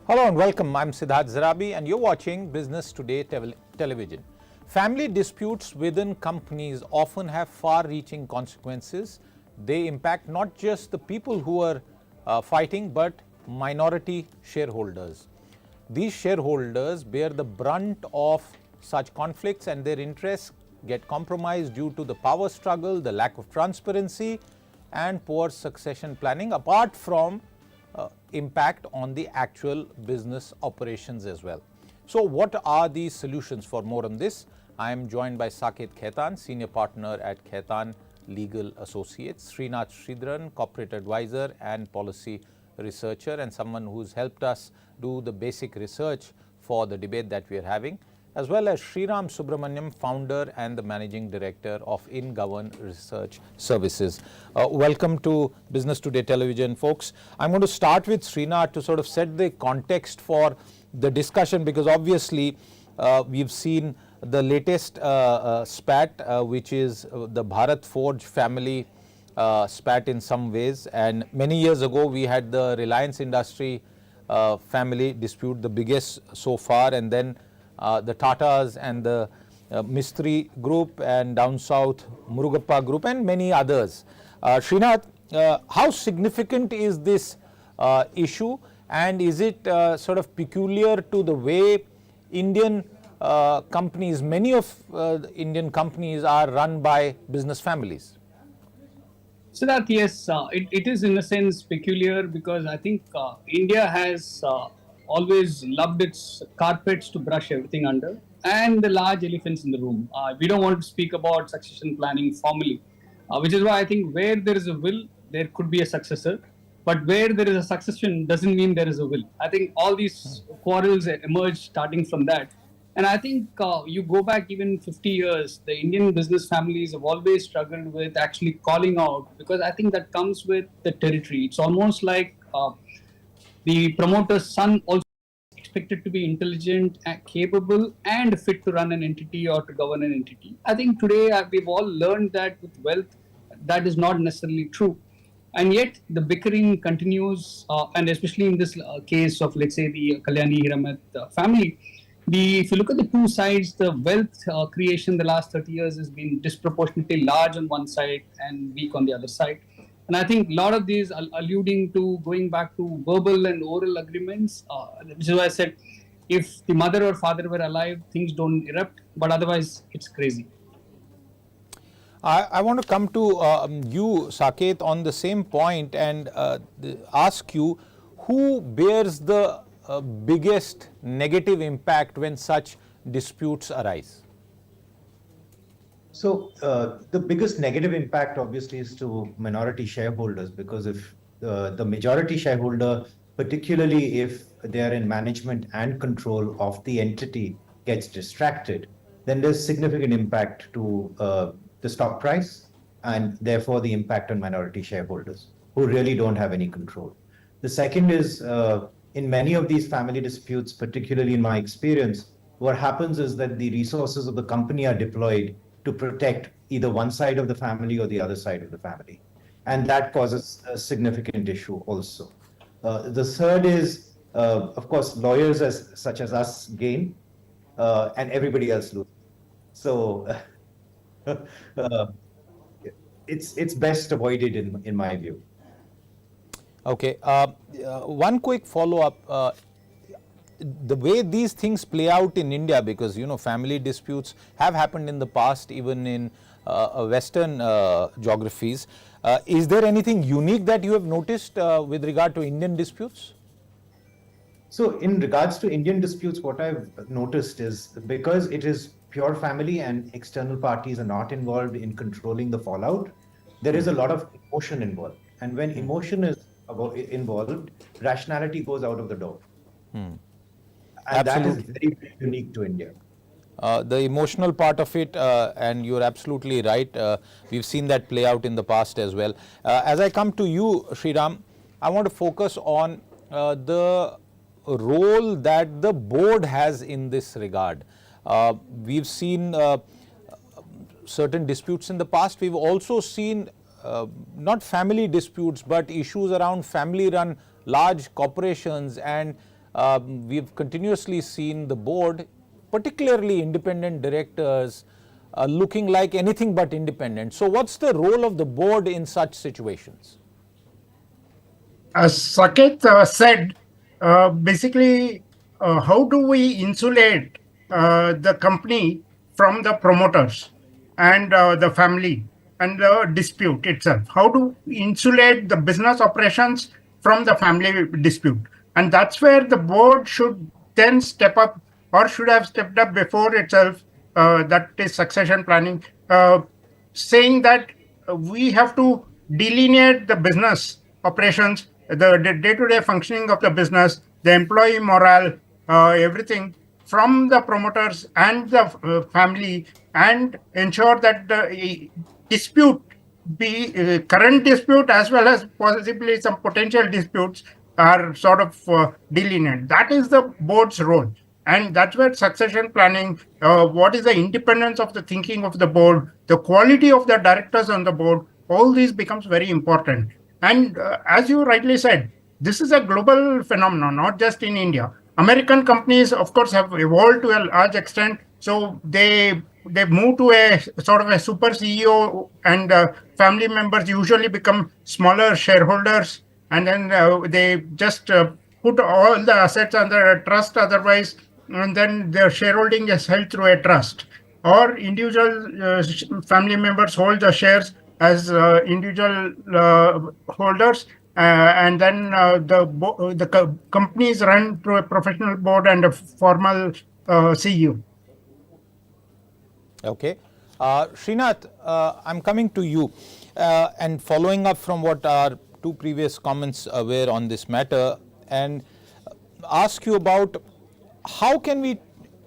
Hello and welcome. I'm Siddharth Zarabi and you're watching Business Today Television. Family disputes within companies often have far-reaching consequences. They impact not just the people who are fighting but minority shareholders. These shareholders bear the brunt of such conflicts and their interests get compromised due to the power struggle, the lack of transparency and poor succession planning, apart from impact on the actual business operations as well. So what are the solutions? For more on this, I am joined by Sakate Khaitan, Senior Partner at Khaitan Legal Associates, Srinath Sridharan, Corporate Advisor and Policy Researcher, and someone who's helped us do the basic research for the debate that we are having, as well as Shriram Subramanian, Founder and the Managing Director of InGovern Research Services. Welcome to Business Today Television, folks. I'm going to start with Srinath to sort of set the context for the discussion, because obviously we've seen the latest spat, which is the Bharat Forge family spat in some ways, and many years ago we had the Reliance Industry family dispute, the biggest so far, and then the Tatas and the Mistry group, and down south Murugappa group, and many others. Srinath, how significant is this issue, and is it sort of peculiar to the way Indian companies, many of Indian companies are run by business families? So that yes, it is in a sense peculiar, because I think India has always loved its carpets to brush everything under, and the large elephants in the room. We don't want to speak about succession planning formally, which is why I think where there is a will, there could be a successor. But where there is a succession doesn't mean there is a will. I think all these quarrels emerge starting from that. And I think you go back even 50 years, the Indian business families have always struggled with actually calling out, because I think that comes with the territory. It's almost like the promoter's son also expected to be intelligent, capable, and fit to run an entity or to govern an entity. I think today we've all learned that with wealth, that is not necessarily true. And yet the bickering continues, and especially in this case of, let's say, the Kalyani Hiramat family, if you look at the two sides, the wealth creation the last 30 years has been disproportionately large on one side and weak on the other side. And I think a lot of these are alluding to going back to verbal and oral agreements, which is why I said if the mother or father were alive, things don't erupt, but otherwise it's crazy. I want to come to you, Sakate, on the same point and ask you, who bears the biggest negative impact when such disputes arise? So the biggest negative impact obviously is to minority shareholders, because if the majority shareholder, particularly if they are in management and control of the entity, gets distracted, then there's significant impact to the stock price, and therefore the impact on minority shareholders who really don't have any control. The second is in many of these family disputes, particularly in my experience, what happens is that the resources of the company are deployed to protect either one side of the family or the other side of the family. And that causes a significant issue also. The third is, of course, lawyers such as us gain and everybody else loses. So it's best avoided in my view. Okay, one quick follow-up. The way these things play out in India, because family disputes have happened in the past, even in Western geographies. Is there anything unique that you have noticed with regard to Indian disputes? So in regards to Indian disputes, what I've noticed is, because it is pure family and external parties are not involved in controlling the fallout, there is a lot of emotion involved. And when emotion is involved, rationality goes out of the door. And Absolutely. that is very, very unique to India. The emotional part of it, and you're absolutely right, we've seen that play out in the past as well. As I come to you, Shriram, I want to focus on the role that the board has in this regard. We've seen certain disputes in the past. We've also seen not family disputes, but issues around family-run large corporations and we've continuously seen the board, particularly independent directors, looking like anything but independent. So what's the role of the board in such situations? As Saket said, basically, how do we insulate the company from the promoters and the family and the dispute itself? How do we insulate the business operations from the family dispute? And that's where the board should then step up, or should have stepped up before itself. That is succession planning, saying that we have to delineate the business operations, the day-to-day functioning of the business, the employee morale, everything from the promoters and the family, and ensure that the dispute be current dispute as well as possibly some potential disputes are sort of delineated. That is the board's role. And that's where succession planning, what is the independence of the thinking of the board, the quality of the directors on the board, all these becomes very important. And as you rightly said, this is a global phenomenon, not just in India. American companies, of course, have evolved to a large extent. So they move to a sort of a super CEO, and family members usually become smaller shareholders. And then they just put all the assets under a trust otherwise, and then their shareholding is held through a trust. Or individual family members hold the shares as individual holders, and then the company is run through a professional board and a formal CEO. Okay. Srinath, I'm coming to you and following up from what our two previous comments were on this matter, and ask you about how can we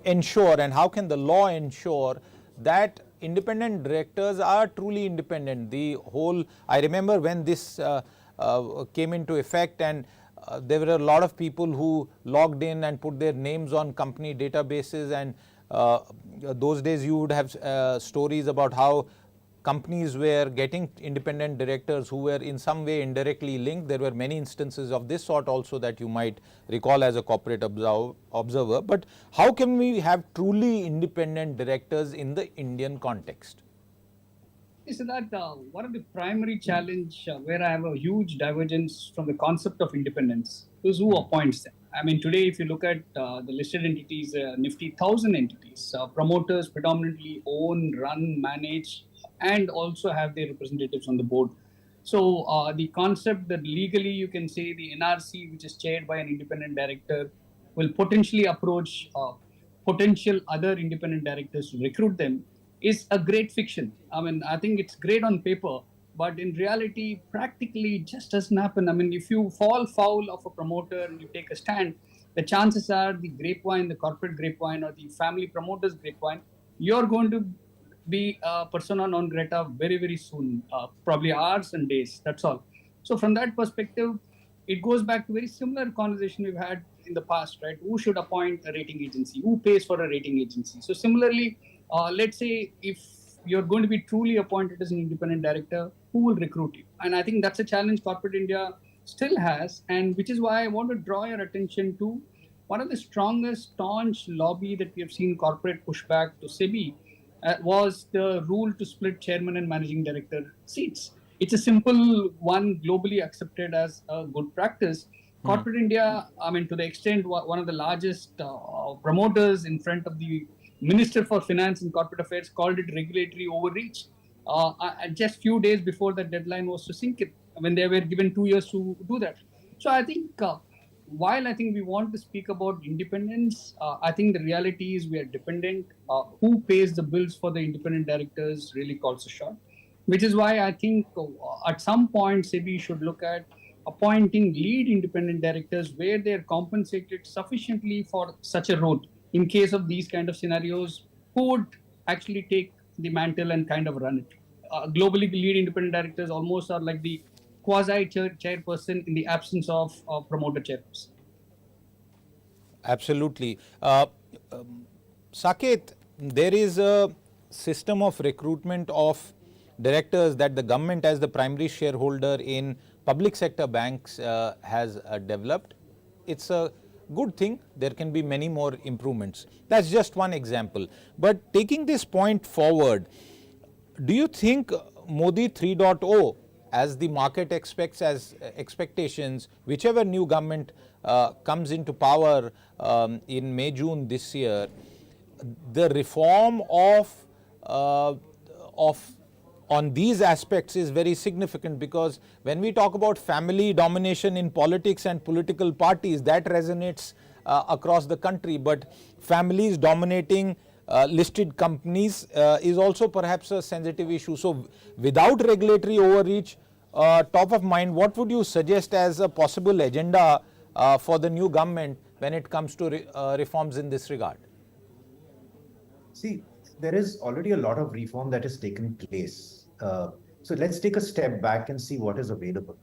ensure and how can the law ensure that independent directors are truly independent. The whole, I remember when this came into effect, and there were a lot of people who logged in and put their names on company databases, and those days you would have stories about how companies were getting independent directors who were in some way indirectly linked. There were many instances of this sort also that you might recall as a corporate observer. But how can we have truly independent directors in the Indian context? Is that one of the primary challenge where I have a huge divergence from the concept of independence is who appoints them. I mean, today, if you look at the listed entities, nifty 1,000 entities, promoters predominantly own, run, manage, and also have their representatives on the board. So the concept that legally you can say the NRC, which is chaired by an independent director, will potentially approach potential other independent directors to recruit them is a great fiction. I mean, I think it's great on paper, but in reality, practically it just doesn't happen. I mean, if you fall foul of a promoter and you take a stand, the chances are the grapevine, the corporate grapevine or the family promoter's grapevine, you're going to be persona non grata very, very soon, probably hours and days, that's all. So from that perspective, it goes back to very similar conversation we've had in the past, right? Who should appoint a rating agency? Who pays for a rating agency? So similarly, let's say if you're going to be truly appointed as an independent director, who will recruit you? And I think that's a challenge corporate India still has, and which is why I want to draw your attention to one of the strongest staunch lobby that we have seen corporate pushback to SEBI was the rule to split chairman and managing director seats. It's a simple one, globally accepted as a good practice. Corporate India, I mean, to the extent one of the largest promoters in front of the Minister for Finance and Corporate Affairs called it regulatory overreach. Just few days before the deadline was to sink it, when they were given 2 years to do that. So I think while I think we want to speak about independence, I think the reality is we are dependent. Who pays the bills for the independent directors really calls a shot, which is why I think at some point SEBI should look at appointing lead independent directors where they are compensated sufficiently for such a role. In case of these kind of scenarios, who would actually take the mantle and kind of run it? Globally, the lead independent directors almost are like the quasi-chairperson in the absence of promoter chairperson. Absolutely. Saket, there is a system of recruitment of directors that the government as the primary shareholder in public sector banks has developed. It's a good thing. There can be many more improvements. That's just one example. But taking this point forward, do you think Modi 3.0, as the market expects, as expectations, whichever new government comes into power in May, June this year, the reform on these aspects is very significant, because when we talk about family domination in politics and political parties, that resonates across the country, but families dominating listed companies is also perhaps a sensitive issue. So without regulatory overreach top of mind, what would you suggest as a possible agenda for the new government when it comes to reforms in this regard? See, there is already a lot of reform that has taken place. So let's take a step back and see what is available.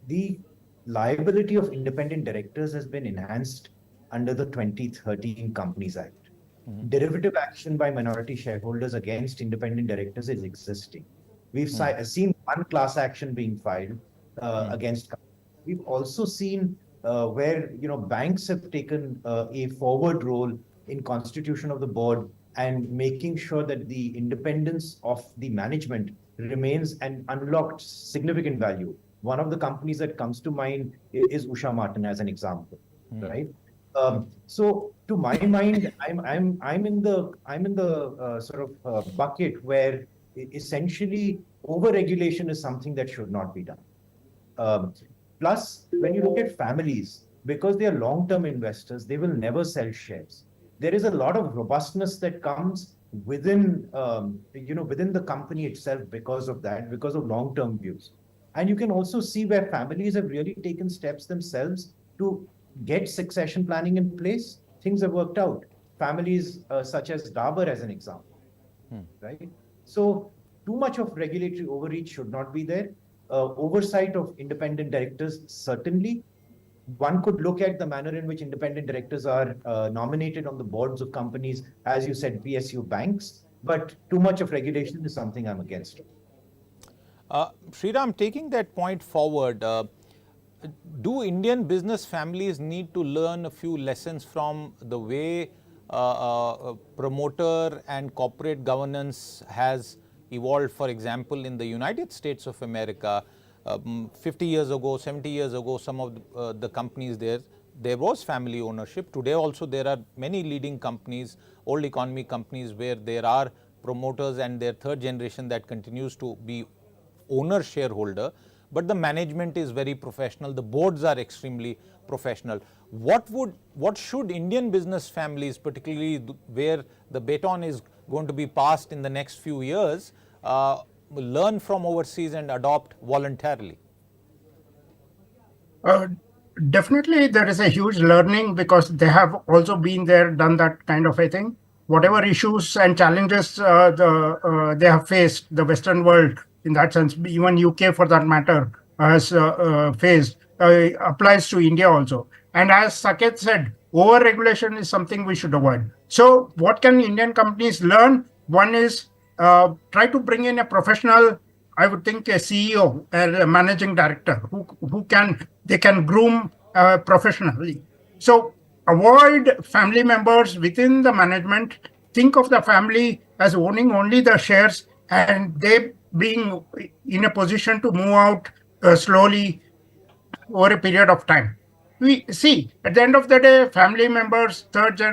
The liability of independent directors has been enhanced under the 2013 Companies Act. Derivative action by minority shareholders against independent directors is existing. We've seen one class action being filed against. We've also seen where banks have taken a forward role in constitution of the board and making sure that the independence of the management remains and unlocked significant value. One of the companies that comes to mind is Usha Martin as an example, right? So to my mind, I'm in the sort of bucket where essentially over-regulation is something that should not be done. Plus, when you look at families, because they are long-term investors, they will never sell shares. There is a lot of robustness that comes within within the company itself because of that, because of long-term views. And you can also see where families have really taken steps themselves to get succession planning in place. Things have worked out. Families such as Dabur as an example, right? So too much of regulatory overreach should not be there. Oversight of independent directors, certainly. One could look at the manner in which independent directors are nominated on the boards of companies, as you said, PSU banks, but too much of regulation is something I'm against. Shriram, taking that point forward, do Indian business families need to learn a few lessons from the way promoter and corporate governance has evolved, for example, in the United States of America? 50 years ago, 70 years ago, some of the companies there was family ownership. Today also there are many leading companies, old economy companies, where there are promoters and their third generation that continues to be owner shareholder, but the management is very professional, the boards are extremely professional. What should Indian business families, particularly where the baton is going to be passed in the next few years, learn from overseas and adopt voluntarily? Definitely there is a huge learning, because they have also been there, done that kind of a thing. Whatever issues and challenges they have faced, the Western world in that sense, even UK for that matter, has faced, applies to India also. And as Sakate said, over-regulation is something we should avoid. So what can Indian companies learn? One is try to bring in a professional, I would think a CEO, a managing director, who can groom professionally. So avoid family members within the management. Think of the family as owning only the shares, and they being in a position to move out slowly over a period of time. We see at the end of the day, family members,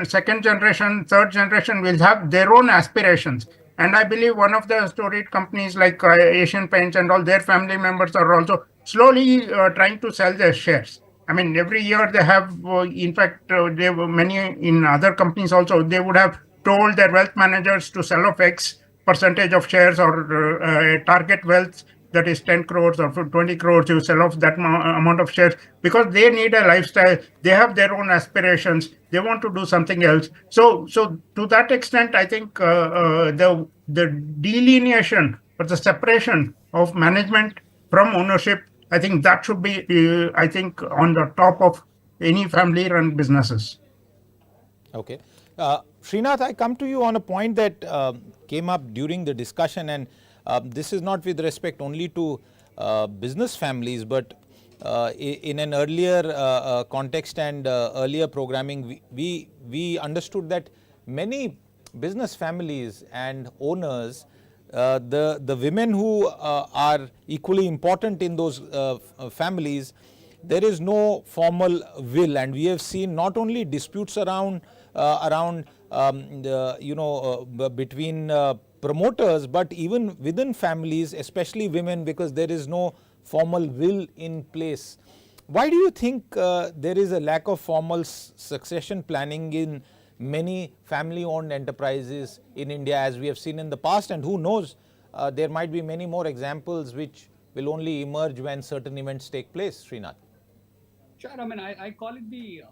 second generation, third generation will have their own aspirations. And I believe one of the storied companies like Asian Paints and all, their family members are also slowly trying to sell their shares. I mean, every year they have, in fact, there were many in other companies also, they would have told their wealth managers to sell off X percentage of shares, or target wealth that is 10 crores or 20 crores, you sell off that amount of shares, because they need a lifestyle. They have their own aspirations. They want to do something else. So to that extent, I think the delineation or the separation of management from ownership, I think that should be, I think, on the top of any family-run businesses. Okay. Srinath, I come to you on a point that came up during the discussion, and this is not with respect only to business families, but in an earlier context and earlier programming, we understood that many business families and owners, the women who are equally important in those families, there is no formal will, and we have seen not only disputes around between promoters, but even within families, especially women, because there is no formal will in place. Why do you think there is a lack of formal succession planning in many family owned enterprises in India, as we have seen in the past, and who knows, there might be many more examples which will only emerge when certain events take place, Srinath? Sure. I mean, I call it the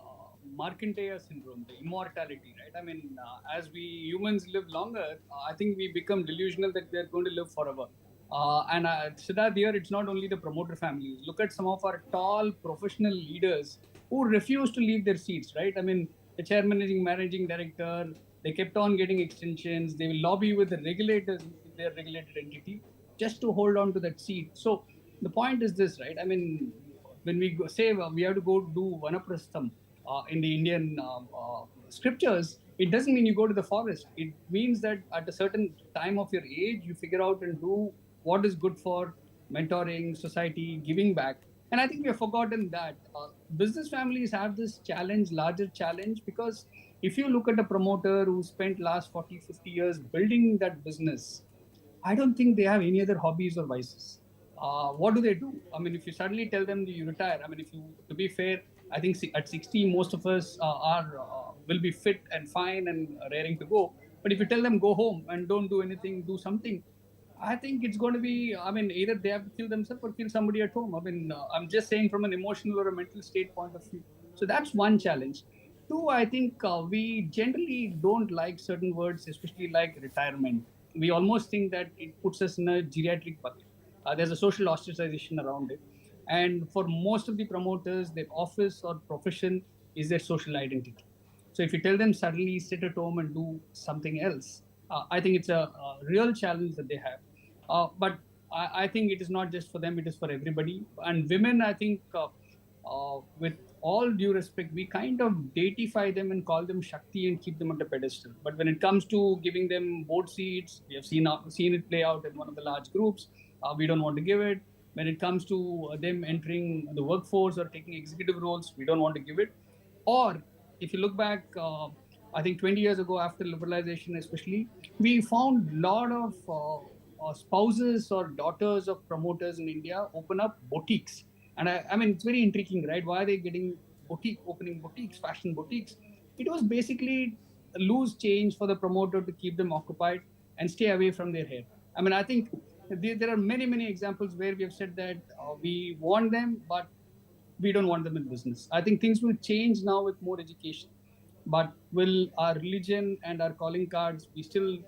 Markandeya syndrome, the immortality, right? I mean, as we humans live longer, I think we become delusional that we are going to live forever. And Siddharth, here, it's not only the promoter families. Look at some of our tall professional leaders who refuse to leave their seats, right? I mean, the chairman, managing director, they kept on getting extensions. They will lobby with the regulators, with their regulated entity, just to hold on to that seat. So the point is this, right? I mean, when we say we have to go do vanaprastham in the Indian scriptures, it doesn't mean you go to the forest. It means that at a certain time of your age, you figure out and do what is good for mentoring, society, giving back. And I think we have forgotten that. Business families have this challenge, larger challenge, because if you look at a promoter who spent last 40, 50 years building that business, I don't think they have any other hobbies or vices. What do they do? I mean, if you suddenly tell them that you retire, I mean, to be fair, I think at 60, most of us will be fit and fine and raring to go. But if you tell them go home and don't do anything, do something, I think it's going to be, I mean, either they have to kill themselves or kill somebody at home. I mean, I'm just saying from an emotional or a mental state point of view. So that's one challenge. Two, I think we generally don't like certain words, especially like retirement. We almost think that it puts us in a geriatric bucket. There's a social ostracization around it. And for most of the promoters, their office or profession is their social identity. So if you tell them suddenly sit at home and do something else, I think it's a real challenge that they have. But I think it is not just for them, it is for everybody. And women, I think, with all due respect, we kind of deify them and call them Shakti and keep them on the pedestal. But when it comes to giving them board seats, we have seen it play out in one of the large groups. We don't want to give it. When it comes to them entering the workforce or taking executive roles, we don't want to give it. Or if you look back, I think 20 years ago, after liberalization especially, we found a lot of spouses or daughters of promoters in India open up boutiques. And I mean, it's very intriguing, right? Why are they opening boutiques, fashion boutiques? It was basically loose change for the promoter to keep them occupied and stay away from their hair. I mean, I think there are many, many examples where we have said that we want them, but we don't want them in business. I think things will change now with more education. But will our religion and our calling cards, we still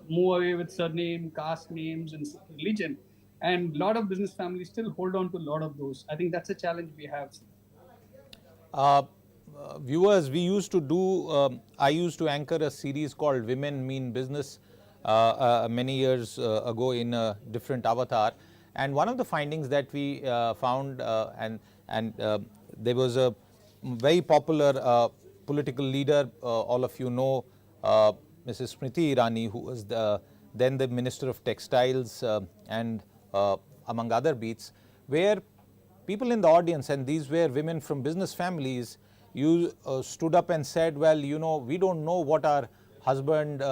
move away with surname, caste names, and religion? And a lot of business families still hold on to a lot of those. I think that's a challenge we have. Viewers, we used to do, I used to anchor a series called Women Mean Business many years ago in a different avatar. And one of the findings that we found, there was a very popular political leader, all of you know, Mrs. Smriti Irani, who was then the Minister of Textiles and among other beats, where people in the audience, and these were women from business families, you stood up and said, well, you know, we don't know what our husband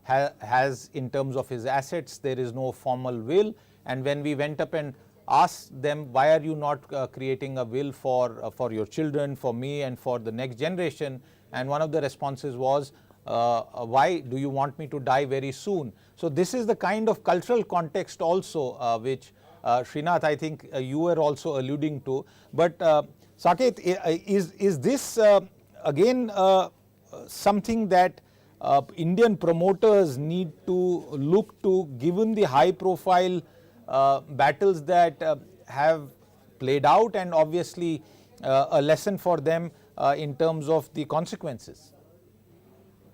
has in terms of his assets. There is no formal will. And when we went up and asked them, why are you not creating a will for your children, for me, and for the next generation? And one of the responses was, why do you want me to die very soon? So this is the kind of cultural context also which Srinath, I think you were also alluding to. But Sakate, is this again something that Indian promoters need to look to, given the high profile battles that have played out, and obviously a lesson for them in terms of the consequences?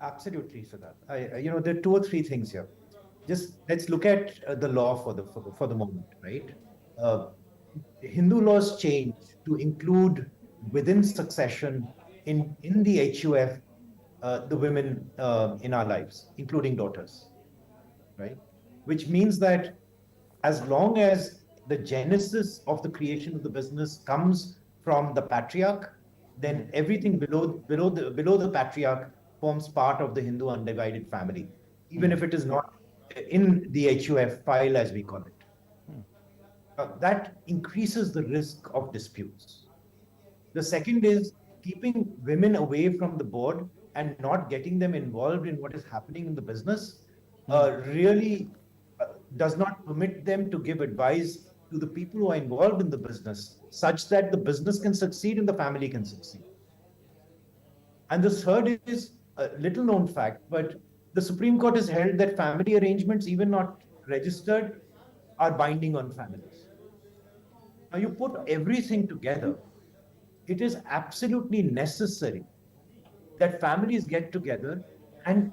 Absolutely, Siddharth. There are two or three things here. Just let's look at the law for the moment, right? Hindu laws change to include within succession in the HUF the women in our lives, including daughters, right? Which means that as long as the genesis of the creation of the business comes from the patriarch, then everything below the patriarch forms part of the Hindu undivided family, even if it is not in the HUF file as we call it. That increases the risk of disputes. The second is keeping women away from the board and not getting them involved in what is happening in the business really does not permit them to give advice to the people who are involved in the business, such that the business can succeed and the family can succeed. And the third is a little known fact, but the Supreme Court has held that family arrangements, even not registered, are binding on families. Now you put everything together, it is absolutely necessary that families get together and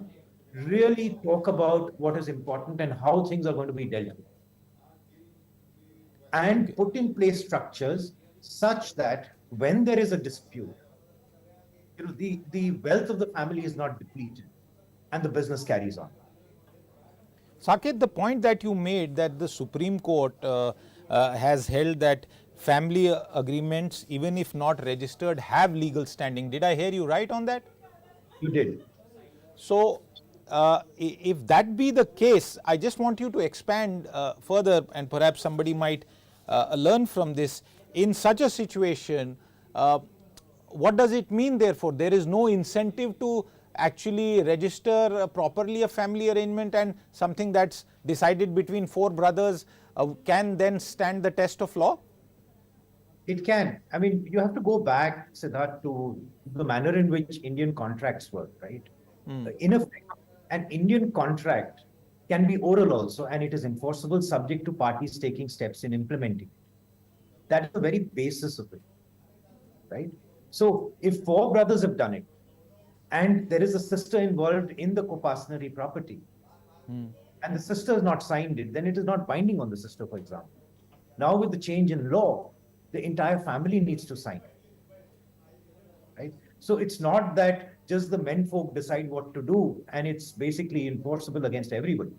really talk about what is important and how things are going to be dealt with. And put in place structures such that when there is a dispute, the wealth of the family is not depleted and the business carries on. Saket, the point that you made that the Supreme Court has held that family agreements, even if not registered, have legal standing. Did I hear you right on that? You did. So, if that be the case, I just want you to expand further, and perhaps somebody might learn from this. In such a situation, what does it mean therefore? There is no incentive to actually register properly a family arrangement, and something that's decided between four brothers can then stand the test of law? It can. I mean, you have to go back, Siddharth, to the manner in which Indian contracts work, right? In effect, an Indian contract can be oral also, and it is enforceable subject to parties taking steps in implementing. That is the very basis of it, right? So if four brothers have done it, and there is a sister involved in the co-partnery property, and the sister has not signed it, then it is not binding on the sister, for example. Now with the change in law, the entire family needs to sign, right? So it's not that just the men folk decide what to do and it's basically enforceable against everybody.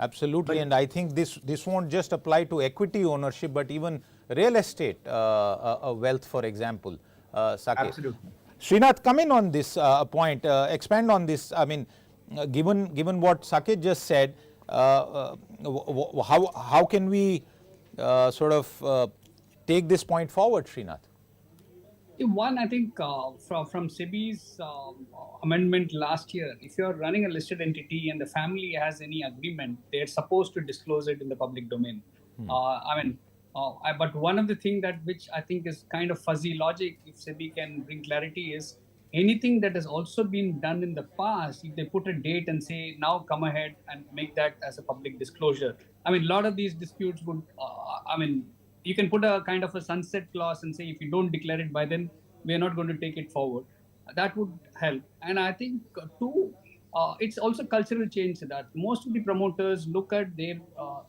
Absolutely, and I think this won't just apply to equity ownership, but even real estate wealth, for example. Saket. Absolutely. Srinath, come in on this point, expand on this. I mean, given what Saket just said, how can we sort of take this point forward, Srinath? One, I think from SEBI's amendment last year, if you're running a listed entity and the family has any agreement, they're supposed to disclose it in the public domain. But one of the things that which I think is kind of fuzzy logic, if SEBI can bring clarity, is anything that has also been done in the past, if they put a date and say, now come ahead and make that as a public disclosure. I mean, a lot of these disputes would, you can put a kind of a sunset clause and say, if you don't declare it by then, we are not going to take it forward. That would help. And I think two, it's also cultural change that most of the promoters look at their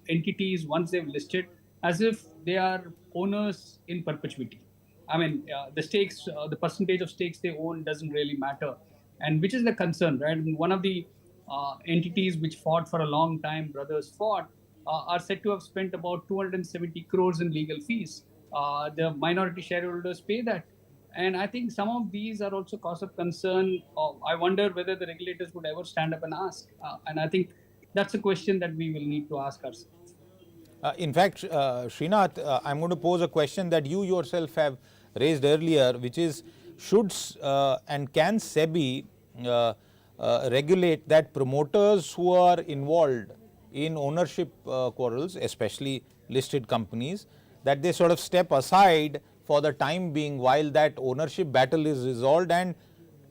entities once they've listed as if they are owners in perpetuity. I mean, the stakes, the percentage of stakes they own doesn't really matter, and which is the concern, right? I mean, one of the entities which fought for a long time, brothers fought, are said to have spent about 270 crores in legal fees. The minority shareholders pay that. And I think some of these are also cause of concern. I wonder whether the regulators would ever stand up and ask. And I think that's a question that we will need to ask ourselves. In fact, Srinath, I'm going to pose a question that you yourself have raised earlier, which is, should and can SEBI regulate that promoters who are involved in ownership quarrels, especially listed companies, that they sort of step aside for the time being while that ownership battle is resolved, and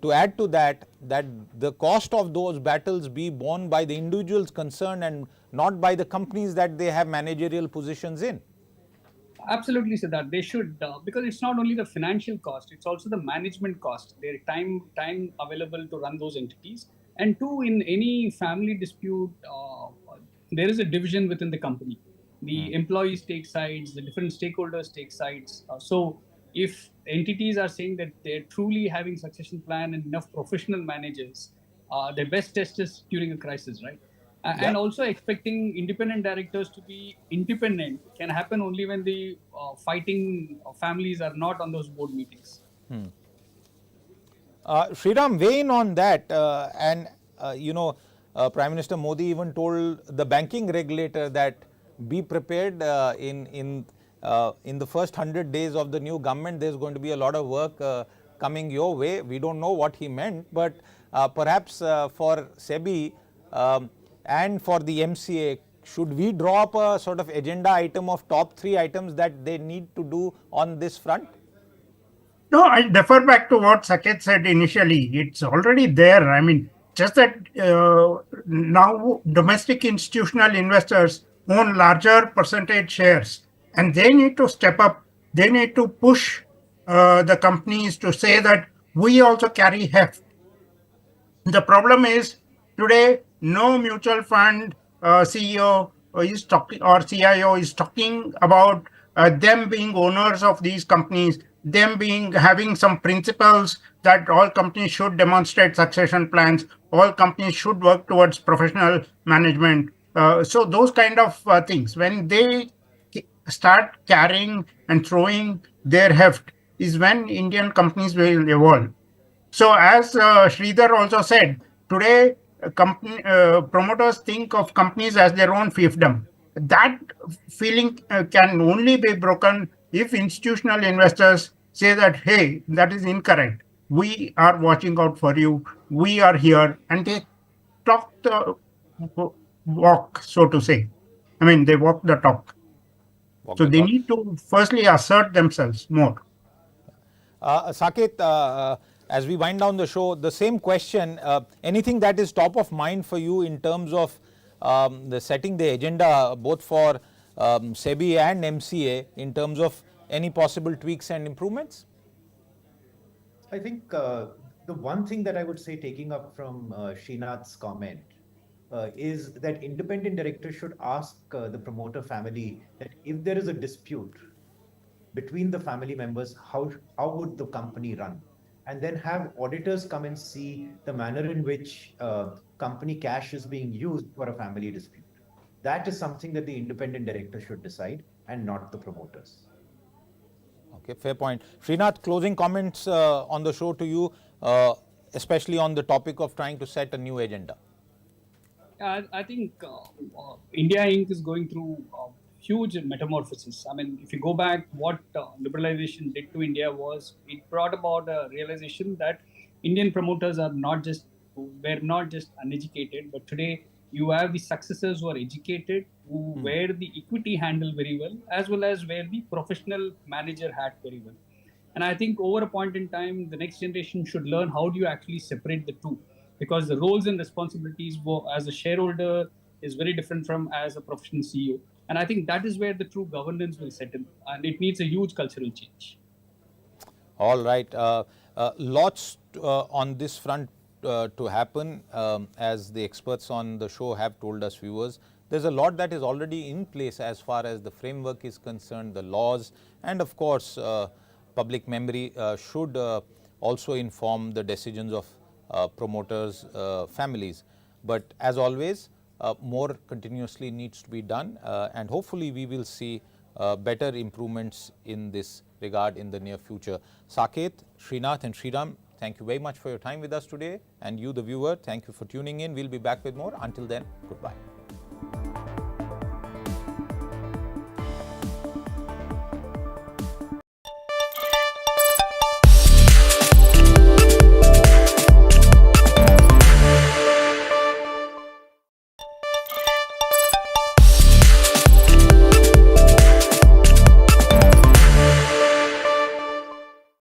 to add to that, that the cost of those battles be borne by the individuals concerned and not by the companies that they have managerial positions in? Absolutely, Siddharth. They should, because it's not only the financial cost, it's also the management cost, their time available to run those entities. And two, in any family dispute, there is a division within the company. the employees take sides, the different stakeholders take sides. So if entities are saying that they're truly having succession plan and enough professional managers, their best test is during a crisis, right? And also expecting independent directors to be independent can happen only when the fighting families are not on those board meetings. Shriram, weigh in on that. Prime Minister Modi even told the banking regulator that be prepared in the first 100 days of the new government. There's going to be a lot of work coming your way. We don't know what he meant, but perhaps for SEBI and for the MCA, should we draw up a sort of agenda item of top 3 items that they need to do on this front? No, I defer back to what Saket said initially. It's already there. I mean, just that now domestic institutional investors own larger percentage shares, and they need to step up. They need to push the companies to say that we also carry heft. The problem is today, no mutual fund CEO is talking or CIO is talking about them being owners of these companies, them being having some principles that all companies should demonstrate succession plans, all companies should work towards professional management. So those kind of things, when they start carrying and throwing their heft, is when Indian companies will evolve. So as Sridhar also said, today promoters think of companies as their own fiefdom. That feeling can only be broken if institutional investors say that, hey, that is incorrect. We are watching out for you. We are here. And they talk the walk, so to say. I mean, they walk the talk. So they need to firstly assert themselves more. Saket, as we wind down the show, the same question, anything that is top of mind for you in terms of setting the agenda both for SEBI and MCA in terms of any possible tweaks and improvements? I think the one thing that I would say, taking up from Srinath's comment, is that independent directors should ask the promoter family that if there is a dispute between the family members, how would the company run? And then have auditors come and see the manner in which company cash is being used for a family dispute. That is something that the independent director should decide and not the promoters. Okay, fair point. Srinath, closing comments on the show to you, especially on the topic of trying to set a new agenda. I think India Inc. is going through huge metamorphosis. I mean, if you go back, what liberalization did to India was it brought about a realization that Indian promoters were not just uneducated, but today you have the successors who are educated, who wear the equity handle very well as wear the professional manager hat very well. And I think over a point in time, the next generation should learn how do you actually separate the two, because the roles and responsibilities as a shareholder is very different from as a professional CEO. And I think that is where the true governance will set in, and it needs a huge cultural change. All right. Lots on this front to happen, as the experts on the show have told us, viewers. There's a lot that is already in place as far as the framework is concerned, the laws, and of course, public memory should also inform the decisions of promoters' families. But as always, more continuously needs to be done, and hopefully we will see better improvements in this regard in the near future. Saket, Srinath and Shriram, thank you very much for your time with us today, and you the viewer, thank you for tuning in. We'll be back with more. Until then, goodbye.